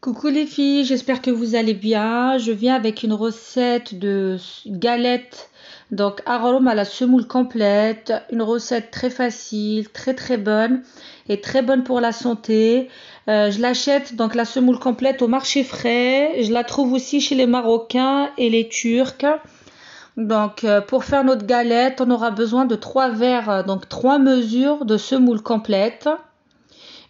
Coucou les filles, j'espère que vous allez bien. Je viens avec une recette de galette, donc arôme à la semoule complète. Une recette très facile, très bonne et très bonne pour la santé. Je l'achète donc la semoule complète au marché frais. Je la trouve aussi chez les Marocains et les Turcs. Donc pour faire notre galette, on aura besoin de 3 verres, donc 3 mesures de semoule complète.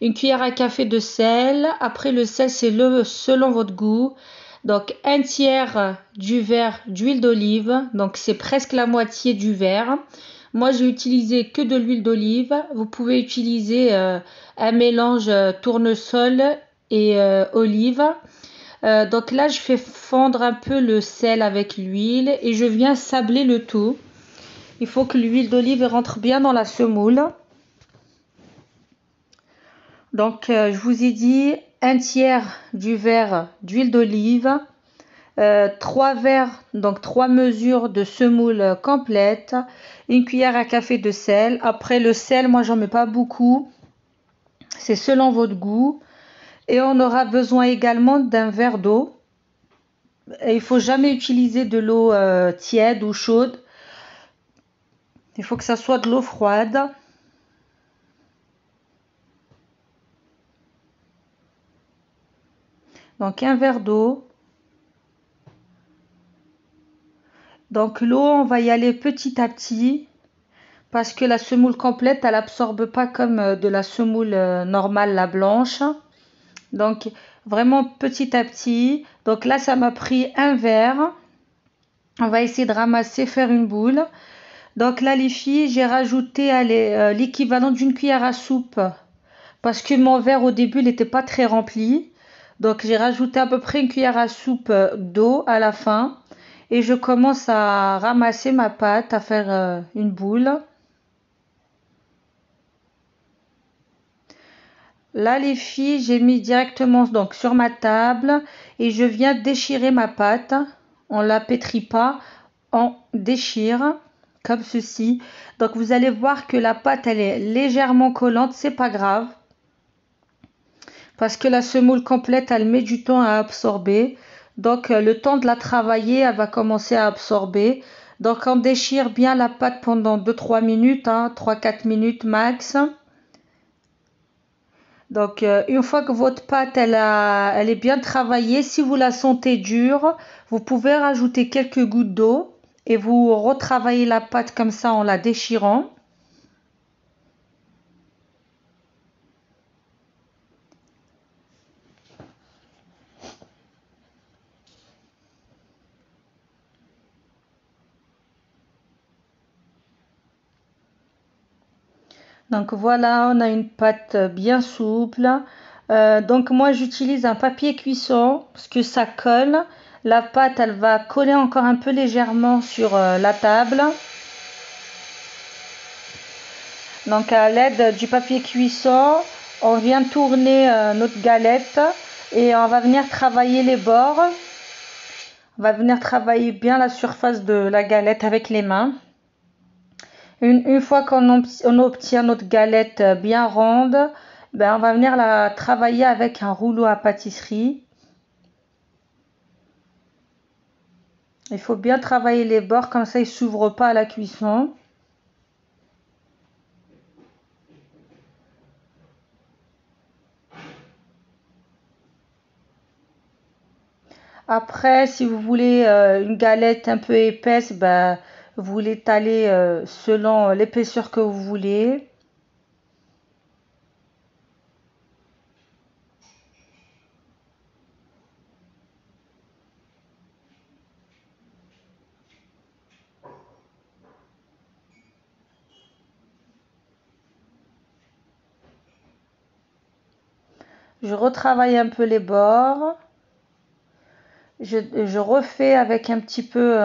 Une cuillère à café de sel. Après le sel, c'est selon votre goût. Donc un tiers du verre d'huile d'olive. Donc c'est presque la moitié du verre. Moi j'ai utilisé que de l'huile d'olive. Vous pouvez utiliser un mélange tournesol et olive. Donc là je fais fondre un peu le sel avec l'huile et je viens sabler le tout. Il faut que l'huile d'olive rentre bien dans la semoule. Donc, je vous ai dit un tiers du verre d'huile d'olive, 3 verres, donc 3 mesures de semoule complète, une cuillère à café de sel. Après, le sel, moi, j'en mets pas beaucoup, c'est selon votre goût. Et on aura besoin également d'un verre d'eau. Et il faut jamais utiliser de l'eau tiède ou chaude. Il faut que ça soit de l'eau froide. Donc, un verre d'eau. Donc l'eau, on va y aller petit à petit parce que la semoule complète, elle absorbe pas comme de la semoule normale, la blanche. Donc vraiment petit à petit. Donc là, ça m'a pris un verre. On va essayer de ramasser, faire une boule. Donc là, les filles, j'ai rajouté l'équivalent d'une cuillère à soupe parce que mon verre au début, il n'était pas très rempli. Donc j'ai rajouté à peu près une cuillère à soupe d'eau à la fin. Et je commence à ramasser ma pâte, à faire une boule. Là, les filles, j'ai mis directement donc sur ma table et je viens déchirer ma pâte. On la pétrit pas, on déchire comme ceci. Donc vous allez voir que la pâte, elle est légèrement collante, c'est pas grave. Parce que la semoule complète, elle met du temps à absorber. Donc le temps de la travailler, elle va commencer à absorber. Donc on déchire bien la pâte pendant 2-3 minutes, 3-4 minutes max. Donc une fois que votre pâte elle est bien travaillée, si vous la sentez dure, vous pouvez rajouter quelques gouttes d'eau et vous retravaillez la pâte comme ça en la déchirant. Donc voilà, on a une pâte bien souple. Donc moi j'utilise un papier cuisson parce que ça colle. La pâte elle va coller encore un peu légèrement sur la table. Donc à l'aide du papier cuisson, on vient tourner notre galette et on va venir travailler les bords. On va venir travailler bien la surface de la galette avec les mains. Une fois qu'on obtient notre galette bien ronde, ben on va venir la travailler avec un rouleau à pâtisserie. Il faut bien travailler les bords, comme ça ils ne s'ouvrent pas à la cuisson. Après, si vous voulez une galette un peu épaisse, ben, vous l'étalez selon l'épaisseur que vous voulez. Je retravaille un peu les bords. Je refais avec un petit peu,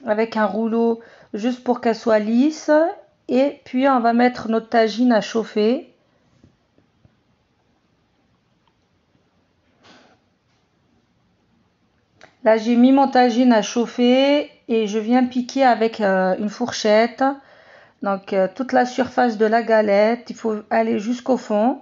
avec un rouleau, juste pour qu'elle soit lisse. Et puis on va mettre notre tagine à chauffer. Là j'ai mis mon tagine à chauffer et je viens piquer avec une fourchette. Donc toute la surface de la galette, il faut aller jusqu'au fond.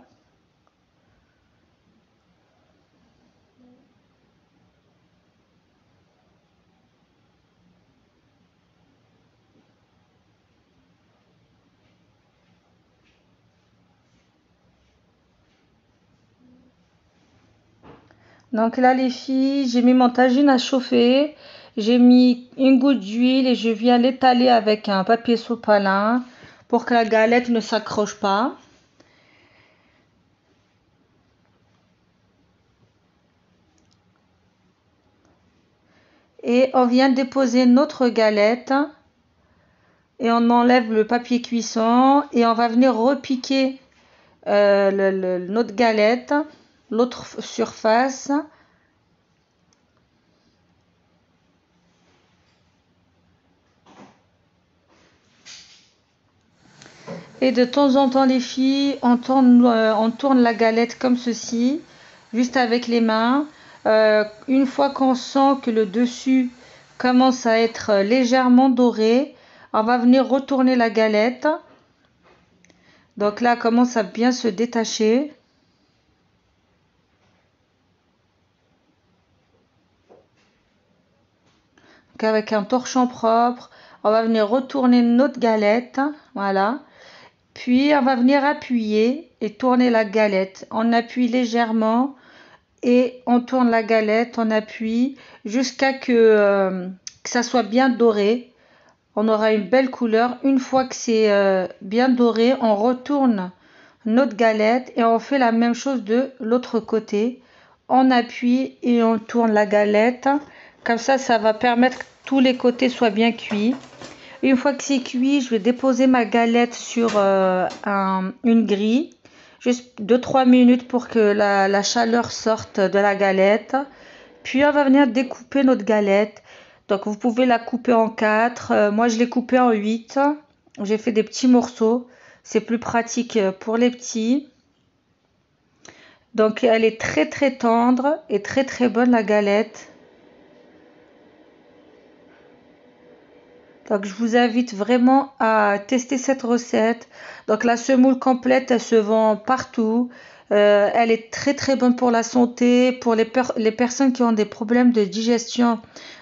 Donc là les filles, j'ai mis mon tagine à chauffer. J'ai mis une goutte d'huile et je viens l'étaler avec un papier sopalin pour que la galette ne s'accroche pas. Et on vient déposer notre galette et on enlève le papier cuisson et on va venir repiquer notre galette, l'autre surface. Et de temps en temps les filles, on tourne la galette comme ceci, juste avec les mains. Une fois qu'on sent que le dessus commence à être légèrement doré, on va venir retourner la galette. Donc là, elle commence à bien se détacher. Donc avec un torchon propre, on va venir retourner notre galette. Voilà. Puis on va venir appuyer et tourner la galette. On appuie légèrement et on tourne la galette, on appuie jusqu'à que ça soit bien doré. On aura une belle couleur. Une fois que c'est bien doré, on retourne notre galette et on fait la même chose de l'autre côté. On appuie et on tourne la galette. Comme ça va permettre que tous les côtés soient bien cuits. Une fois que c'est cuit, je vais déposer ma galette sur une grille. Juste 2-3 minutes pour que la chaleur sorte de la galette. Puis on va venir découper notre galette. Donc vous pouvez la couper en 4. Moi je l'ai coupée en 8. J'ai fait des petits morceaux. C'est plus pratique pour les petits. Donc elle est très très tendre et très très bonne la galette. Donc je vous invite vraiment à tester cette recette. Donc la semoule complète, elle se vend partout. Elle est très très bonne pour la santé, pour les personnes qui ont des problèmes de digestion.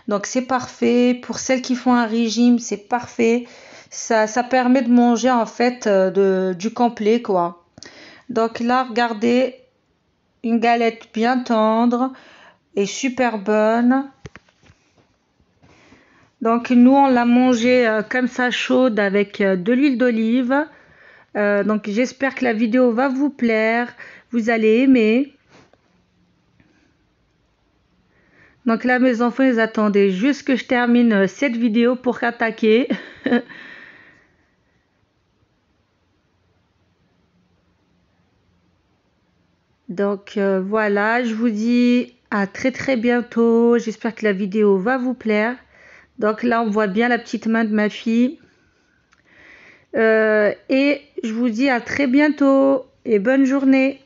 Donc c'est parfait. Pour celles qui font un régime, c'est parfait. Ça permet de manger en fait du complet quoi. Donc là, regardez, une galette bien tendre et super bonne. Donc nous on l'a mangé comme ça chaude avec de l'huile d'olive. Donc j'espère que la vidéo va vous plaire, vous allez aimer. Donc là mes enfants ils attendaient juste que je termine cette vidéo pour attaquer. Donc voilà, je vous dis à très très bientôt. J'espère que la vidéo va vous plaire. Donc là on voit bien la petite main de ma fille. Et je vous dis à très bientôt et bonne journée.